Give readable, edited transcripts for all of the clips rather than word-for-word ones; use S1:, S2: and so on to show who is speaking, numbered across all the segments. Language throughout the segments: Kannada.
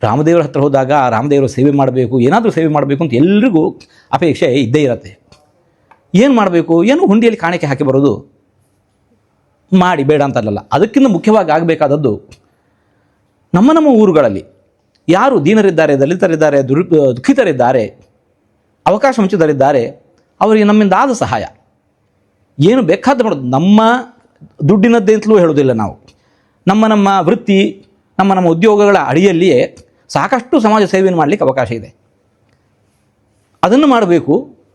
S1: ರಾಮದೇವರ ಹತ್ರ ಹೋದಾಗ ರಾಮದೇವರ ಸೇವೆ ಮಾಡಬೇಕು, ಏನಾದರೂ ಸೇವೆ ಮಾಡಬೇಕು ಅಂತ ಎಲ್ರಿಗೂ ಅಪೇಕ್ಷೆ ಇದ್ದೇ ಇರುತ್ತೆ. ಏನು ಮಾಡಬೇಕು, ಏನು ಹುಂಡಿಯಲ್ಲಿ ಕಾಣಿಕೆ ಹಾಕಿ ಬರೋದು ಮಾಡಿ, ಬೇಡ ಅಂತಲ್ಲ. ಅದಕ್ಕಿಂತ ಮುಖ್ಯವಾಗಿ ಆಗಬೇಕಾದದ್ದು ನಮ್ಮ ಊರುಗಳಲ್ಲಿ ಯಾರು ದೀನರಿದ್ದಾರೆ, ದಲಿತರಿದ್ದಾರೆ, ದುಃಖಿತರಿದ್ದಾರೆ, ಅವಕಾಶ ವಂಚಿತರಿದ್ದಾರೆ, ಅವರಿಗೆ ನಮ್ಮಿಂದ ಆದ ಸಹಾಯ ಏನು ಬೇಕಾದ ಮಾಡೋದು. ನಮ್ಮ ದುಡ್ಡಿನದ್ದೇ ಅಂತಲೂ ಹೇಳೋದಿಲ್ಲ ನಾವು. ನಮ್ಮ ವೃತ್ತಿ, ನಮ್ಮ ಉದ್ಯೋಗಗಳ ಅಡಿಯಲ್ಲಿಯೇ ಸಾಕಷ್ಟು ಸಮಾಜ ಸೇವೆಯನ್ನು ಮಾಡಲಿಕ್ಕೆ ಅವಕಾಶ ಇದೆ. ಅದನ್ನು ಮಾಡಬೇಕು.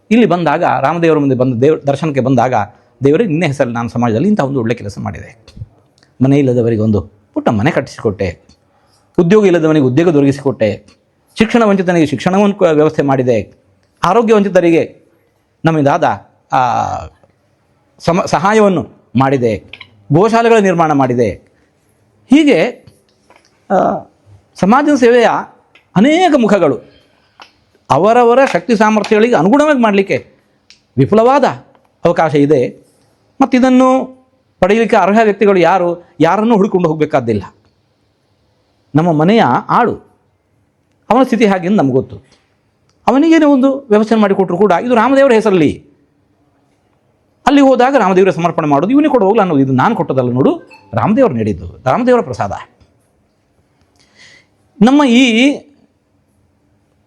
S1: ಇಲ್ಲಿ ಬಂದಾಗ ರಾಮದೇವರ ಮುಂದೆ ದರ್ಶನಕ್ಕೆ ಬಂದಾಗ ದೇವರೇ ನಿನ್ನೆ ಹೆಸರಲ್ಲಿ ನಾನು ಸಮಾಜದಲ್ಲಿ ಇಂಥ ಒಂದು ಒಳ್ಳೆ ಕೆಲಸ ಮಾಡಿದೆ. ಮನೆ ಇಲ್ಲದವರಿಗೆ ಒಂದು ಪುಟ್ಟ ಮನೆ ಕಟ್ಟಿಸಿಕೊಟ್ಟೆ, ಉದ್ಯೋಗ ಇಲ್ಲದವನಿಗೆ ಉದ್ಯೋಗ ದೊರಕಿಸಿಕೊಟ್ಟೆ, ಶಿಕ್ಷಣ ವಂಚಿತನಿಗೆ ಶಿಕ್ಷಣವನ್ನು ವ್ಯವಸ್ಥೆ ಮಾಡಿದೆ, ಆರೋಗ್ಯ ವಂಚಿತರಿಗೆ ನಮ್ಮಿಂದಾದ ಸಹಾಯವನ್ನು ಮಾಡಿದೆ, ಗೋಶಾಲೆಗಳ ನಿರ್ಮಾಣ ಮಾಡಿದೆ. ಹೀಗೆ ಸಮಾಜದ ಸೇವೆಯ ಅನೇಕ ಮುಖಗಳು ಅವರವರ ಶಕ್ತಿ ಸಾಮರ್ಥ್ಯಗಳಿಗೆ ಅನುಗುಣವಾಗಿ ಮಾಡಲಿಕ್ಕೆ ವಿಪುಲವಾದ ಅವಕಾಶ ಇದೆ. ಮತ್ತು ಇದನ್ನು ಪಡೆಯಲಿಕ್ಕೆ ಅರ್ಹ ವ್ಯಕ್ತಿಗಳು ಯಾರನ್ನು ಹುಡುಕೊಂಡು ಹೋಗಬೇಕಾದ್ದಿಲ್ಲ. ನಮ್ಮ ಮನೆಯ ಆಳು ಅವನ ಸ್ಥಿತಿ ಹಾಗೆ ನಮ್ಗೆ ಗೊತ್ತು. ಅವನಿಗೇನೇ ಒಂದು ವ್ಯವಸ್ಥೆ ಮಾಡಿಕೊಟ್ರು ಕೂಡ ಇದು ರಾಮದೇವರ ಹೆಸರಲ್ಲಿ, ಅಲ್ಲಿ ಹೋದಾಗ ರಾಮದೇವರ ಸಮರ್ಪಣೆ ಮಾಡೋದು, ಇವನಿಗೆ ಕೊಡು ಹೋಗಲ್ಲ ಅನ್ನೋದು, ಇದು ನಾನು ಕೊಟ್ಟದಲ್ಲ ನೋಡು, ರಾಮದೇವರು ನೀಡಿದ್ದು, ರಾಮದೇವರ ಪ್ರಸಾದ. ನಮ್ಮ ಈ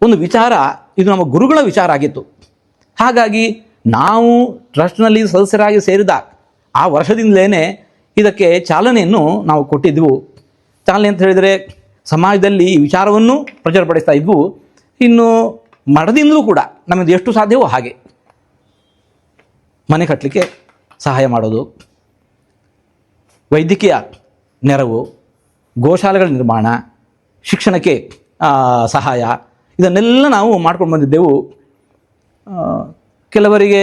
S1: ಒಂದು ವಿಚಾರ ಇದು ನಮ್ಮ ಗುರುಗಳ ವಿಚಾರ ಆಗಿತ್ತು. ಹಾಗಾಗಿ ನಾವು ಟ್ರಸ್ಟ್ನಲ್ಲಿ ಸದಸ್ಯರಾಗಿ ಸೇರಿದ ಆ ವರ್ಷದಿಂದಲೇ ಇದಕ್ಕೆ ಚಾಲನೆಯನ್ನು ನಾವು ಕೊಟ್ಟಿದ್ದೆವು. ಚಾಲನೆ ಅಂತ ಹೇಳಿದರೆ ಸಮಾಜದಲ್ಲಿ ಈ ವಿಚಾರವನ್ನು ಪ್ರಚಾರಪಡಿಸ್ತಾ ಇದ್ವು. ಇನ್ನು ಮಠದಿಂದಲೂ ಕೂಡ ನಮಗೆ ಎಷ್ಟು ಸಾಧ್ಯವೋ ಹಾಗೆ ಮನೆ ಕಟ್ಟಲಿಕ್ಕೆ ಸಹಾಯ ಮಾಡೋದು, ವೈದ್ಯಕೀಯ ನೆರವು, ಗೋಶಾಲೆಗಳ ನಿರ್ಮಾಣ, ಶಿಕ್ಷಣಕ್ಕೆ ಸಹಾಯ, ಇದನ್ನೆಲ್ಲ ನಾವು ಮಾಡ್ಕೊಂಡು ಬಂದಿದ್ದೆವು. ಕೆಲವರಿಗೆ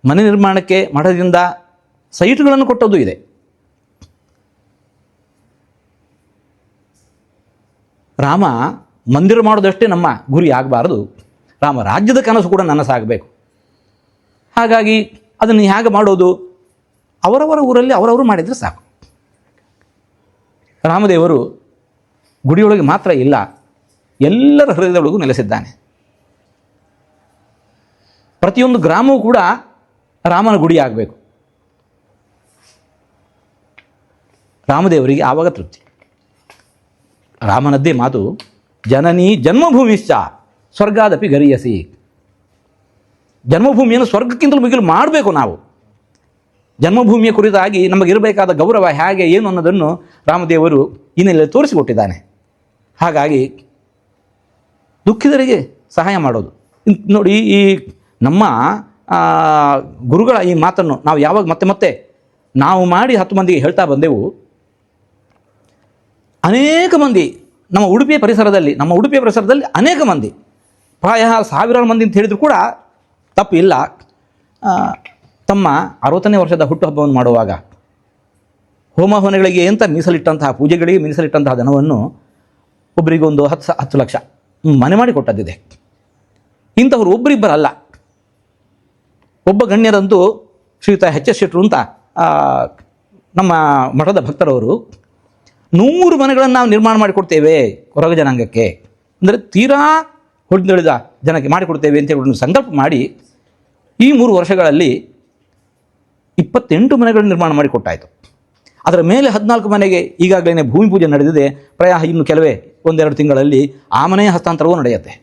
S1: ಮನೆ ನಿರ್ಮಾಣಕ್ಕೆ ಮಠದಿಂದ ಸೈಟ್ಗಳನ್ನು ಕೊಟ್ಟದ್ದು ಇದೆ. ರಾಮ ಮಂದಿರ ಮಾಡೋದಷ್ಟೇ ನಮ್ಮ ಗುರಿ ಆಗಬಾರ್ದು, ರಾಮ ರಾಜ್ಯದ ಕನಸು ಕೂಡ ನನಸಾಗಬೇಕು. ಹಾಗಾಗಿ ಅದನ್ನು ಹೇಗೆ ಮಾಡೋದು, ಅವರವರ ಊರಲ್ಲಿ ಅವರವರು ಮಾಡಿದರೆ ಸಾಕು. ರಾಮದೇವರು ಗುಡಿಯೊಳಗೆ ಮಾತ್ರ ಇಲ್ಲ, ಎಲ್ಲರ ಹೃದಯದೊಳಗೂ ನೆಲೆಸಿದ್ದಾನೆ. ಪ್ರತಿಯೊಂದು ಗ್ರಾಮವೂ ಕೂಡ ರಾಮನ ಗುಡಿ ಆಗಬೇಕು. ರಾಮದೇವರಿಗೆ ಆವಾಗ ತೃಪ್ತಿ. ರಾಮನದ್ದೇ ಮಾತು, ಜನನಿ ಜನ್ಮಭೂಮಿಶ್ಚ ಸ್ವರ್ಗಾದಪಿ ಗರಿಯಸಿ. ಜನ್ಮಭೂಮಿಯನ್ನು ಸ್ವರ್ಗಕ್ಕಿಂತಲೂ ಮಿಗಿಲು ಮಾಡಬೇಕು ನಾವು. ಜನ್ಮಭೂಮಿಯ ಕುರಿತಾಗಿ ನಮಗಿರಬೇಕಾದ ಗೌರವ ಹೇಗೆ ಏನು ಅನ್ನೋದನ್ನು ರಾಮದೇವರು ಇನ್ನೆಲ್ಲ ತೋರಿಸಿಕೊಟ್ಟಿದ್ದಾನೆ. ಹಾಗಾಗಿ ದುಃಖಿತರಿಗೆ ಸಹಾಯ ಮಾಡೋದು ನೋಡಿ, ಈ ನಮ್ಮ ಗುರುಗಳ ಈ ಮಾತನ್ನು ನಾವು ಯಾವಾಗ ಮತ್ತೆ ಮತ್ತೆ ನಾವು ಮಾಡಿ 10 ಮಂದಿಗೆ ಹೇಳ್ತಾ ಬಂದೆವು. ಅನೇಕ ಮಂದಿ ನಮ್ಮ ಉಡುಪಿಯ ಪರಿಸರದಲ್ಲಿ ಅನೇಕ ಮಂದಿ, ಪ್ರಾಯ 1000 ಮಂದಿ ಅಂತ ಹೇಳಿದ್ರು ಕೂಡ ತಪ್ಪಿಲ್ಲ, ತಮ್ಮ 60ನೇ ವರ್ಷದ ಹುಟ್ಟುಹಬ್ಬವನ್ನು ಮಾಡುವಾಗ ಹೋಮ ಹವನಗಳಿಗೆ ಅಂತ ಮೀಸಲಿಟ್ಟಂತಹ, ಪೂಜೆಗಳಿಗೆ ಮೀಸಲಿಟ್ಟಂತಹ ಧನವನ್ನು ಒಬ್ಬರಿಗೊಂದು 10 ಲಕ್ಷ ಮನೆ ಮಾಡಿ ಕೊಟ್ಟದ್ದಿದೆ. ಇಂಥವ್ರು ಒಬ್ಬರಿಬ್ಬರಲ್ಲ, ಒಬ್ಬ ಗಣ್ಯರಂತೂ ಶ್ರೀಯುತ H.S. ಶೆಟ್ಟರು ಅಂತ ನಮ್ಮ ಮಠದ ಭಕ್ತರವರು 100 ಮನೆಗಳನ್ನು ನಾವು ನಿರ್ಮಾಣ ಮಾಡಿಕೊಡ್ತೇವೆ ಹೊರಗ ಜನಾಂಗಕ್ಕೆ, ಅಂದರೆ ತೀರಾ ಹೊಡೆದಳಿದ ಜನಕ್ಕೆ ಮಾಡಿಕೊಡ್ತೇವೆ ಅಂತ ಹೇಳಿ ಸಂಕಲ್ಪ ಮಾಡಿ ಈ 3 ವರ್ಷಗಳಲ್ಲಿ 28 ಮನೆಗಳನ್ನು ನಿರ್ಮಾಣ ಮಾಡಿಕೊಟ್ಟಾಯಿತು. ಅದರ ಮೇಲೆ 14 ಮನೆಗೆ ಈಗಾಗಲೇ ಭೂಮಿ ಪೂಜೆ ನಡೆದಿದೆ. ಪ್ರಾಯ ಇನ್ನು ಕೆಲವೇ 1-2 ತಿಂಗಳಲ್ಲಿ ಆ ಮನೆಯ ಹಸ್ತಾಂತರವೂ ನಡೆಯುತ್ತೆ.